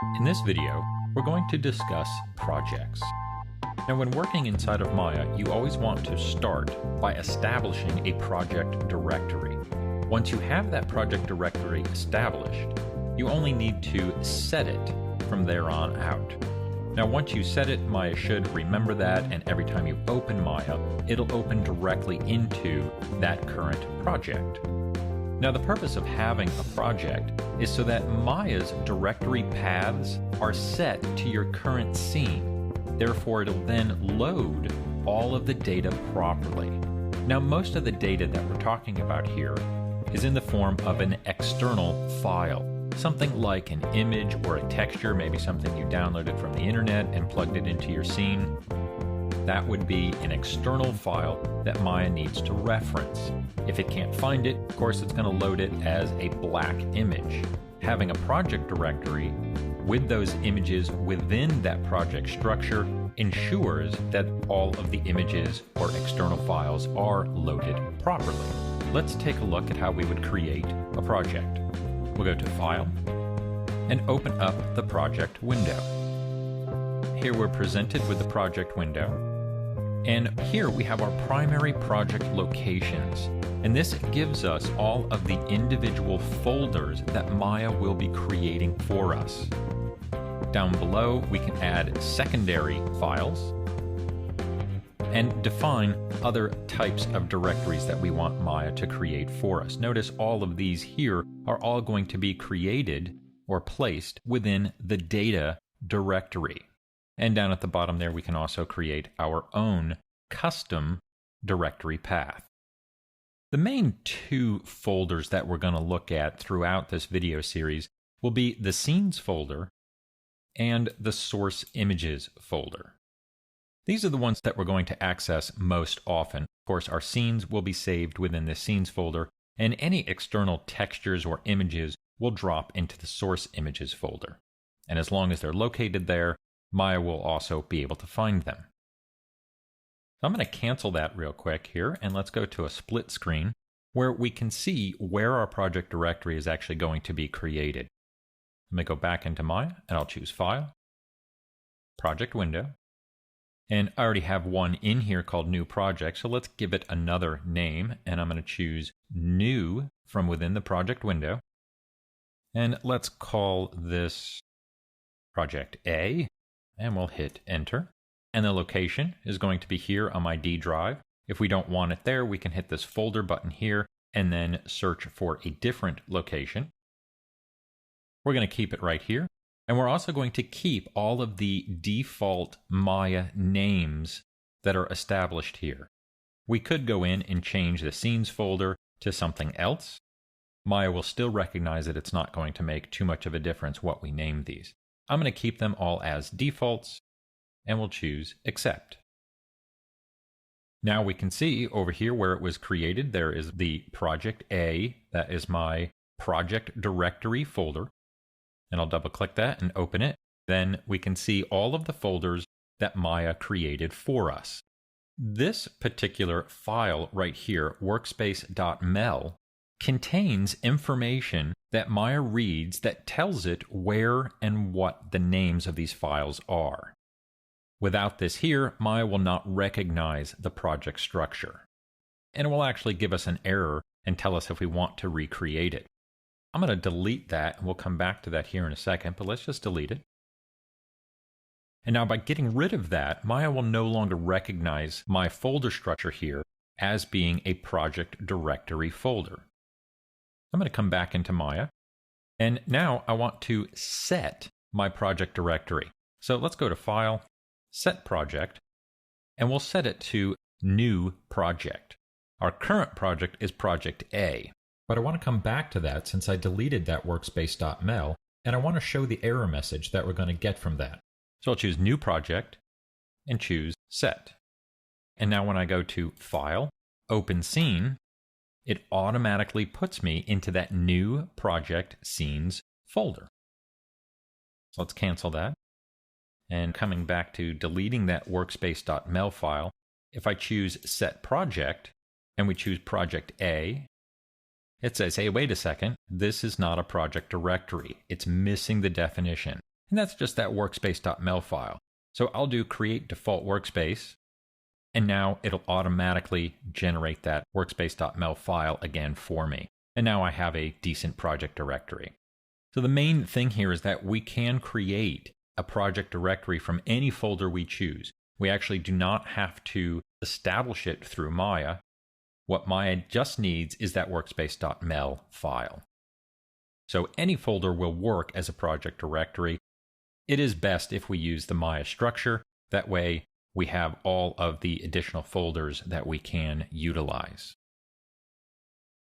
In this video, we're going to discuss projects. Now, when working inside of Maya, you always want to start by establishing a project directory. Once you have that project directory established, you only need to set it from there on out. Now, once you set it, Maya should remember that, and every time you open Maya, it'll open directly into that current project. Now, the purpose of having a project is so that Maya's directory paths are set to your current scene. Therefore, it'll then load all of the data properly. Now, most of the data that we're talking about here is in the form of an external file. Something like an image or a texture, maybe something you downloaded from the internet and plugged it into your scene. That would be an external file that Maya needs to reference. If it can't find it, of course, it's going to load it as a black image. Having a project directory with those images within that project structure ensures that all of the images or external files are loaded properly. Let's take a look at how we would create a project. We'll go to File and open up the project window. Here we're presented with the project window, and here we have our primary project locations, and this gives us all of the individual folders that Maya will be creating for us. Down below we can add secondary files and define other types of directories that we want Maya to create for us. Notice all of these here are all going to be created or placed within the data directory. And down at the bottom there, we can also create our own custom directory path. The main two folders that we're going to look at throughout this video series will be the Scenes folder and the Source Images folder. These are the ones that we're going to access most often. Of course, our scenes will be saved within the Scenes folder, and any external textures or images will drop into the Source Images folder. And as long as they're located there, Maya will also be able to find them. So I'm going to cancel that real quick here, and let's go to a split screen where we can see where our project directory is actually going to be created. Let me go back into Maya, and I'll choose File, Project Window. And I already have one in here called New Project, so let's give it another name, and I'm going to choose New from within the project window. And let's call this Project A, and we'll hit Enter. And the location is going to be here on my D drive. If we don't want it there, we can hit this folder button here and then search for a different location. We're going to keep it right here. And we're also going to keep all of the default Maya names that are established here. We could go in and change the Scenes folder to something else. Maya will still recognize that it's not going to make too much of a difference what we name these. I'm going to keep them all as defaults, and we'll choose Accept. Now we can see over here where it was created, there is the Project A, that is my project directory folder. And I'll double click that and open it. Then we can see all of the folders that Maya created for us. This particular file right here, workspace.mel, contains information that Maya reads that tells it where and what the names of these files are. Without this here, Maya will not recognize the project structure. And it will actually give us an error and tell us if we want to recreate it. I'm going to delete that, and we'll come back to that here in a second, but let's just delete it. And now by getting rid of that, Maya will no longer recognize my folder structure here as being a project directory folder. I'm going to come back into Maya, and now I want to set my project directory. So let's go to File, Set Project, and we'll set it to New Project. Our current project is Project A. But I want to come back to that since I deleted that workspace.mel, and I want to show the error message that we're going to get from that. So I'll choose New Project and choose Set. And now when I go to File, Open Scene, it automatically puts me into that New Project Scenes folder. So let's cancel that. And coming back to deleting that workspace.mel file, if I choose Set Project, and we choose Project A, it says, hey, wait a second, this is not a project directory. It's missing the definition. and that's just that workspace.mel file. So I'll do create default workspace, and now it'll automatically generate that workspace.mel file again for me. And now I have a decent project directory. So the main thing here is that we can create a project directory from any folder we choose. We actually do not have to establish it through Maya. What Maya just needs is that workspace.mel file. So any folder will work as a project directory. It is best if we use the Maya structure. That way we have all of the additional folders that we can utilize.